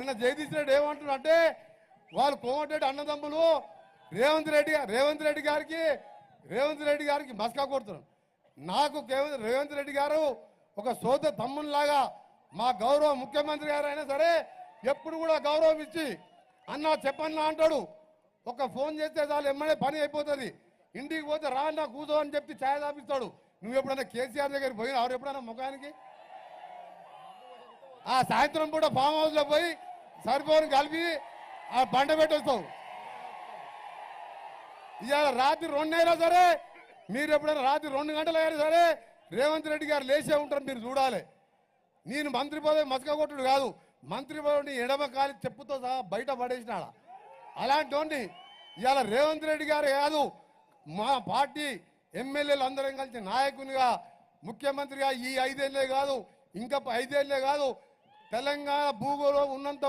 నిన్న జగదీష్ రెడ్డి ఏమంటున్నారు అంటే వాళ్ళు కోమటిరెడ్డి అన్నదమ్ములు రేవంత్ రెడ్డి గారికి మస్కా కొడుతున్నారు. నాకు రేవంత్ రెడ్డి గారు ఒక సోద తమ్మునిలాగా మా గౌరవ ముఖ్యమంత్రి గారు అయినా సరే ఎప్పుడు కూడా గౌరవం ఇచ్చి అన్నా చెప్పన్నా అంటాడు. ఒక ఫోన్ చేస్తే చాలు ఎమ్మడే పని అయిపోతుంది. ఇంటికి పోతే రా అన్నా కూర్చో అని చెప్పి ఛాయ్ తాపిస్తాడు. నువ్వు ఎప్పుడైనా కేసీఆర్ దగ్గరికి పోయినా ఎవరు ఎప్పుడైనా ముఖానికి ఆ సాయంత్రం పూట ఫామ్ హౌస్ లో పోయి సరిపోని కలిపి ఆ బండ పెట్టేస్తావు. ఇవాళ రాత్రి 2 అయినా సరే మీరు ఎప్పుడైనా రాత్రి 2 గంటలు అయినా సరే రేవంత్ రెడ్డి గారు లేచే ఉంటారు. మీరు చూడాలి. నేను మంత్రి పదవి మసక కొట్టుడు కాదు, మంత్రి పదవిని ఎడమ కాలి చెప్పుతో సహా బయట పడేసినాడ. అలాంటి ఇవాళ రేవంత్ రెడ్డి గారు కాదు, మా పార్టీ ఎమ్మెల్యేలు అందరం కలిసి నాయకునిగా ముఖ్యమంత్రిగా ఈ 5 ఏళ్లే కాదు ఇంకా 5 ఏళ్లే కాదు తెలంగాణ భూగోళం ఉన్నంత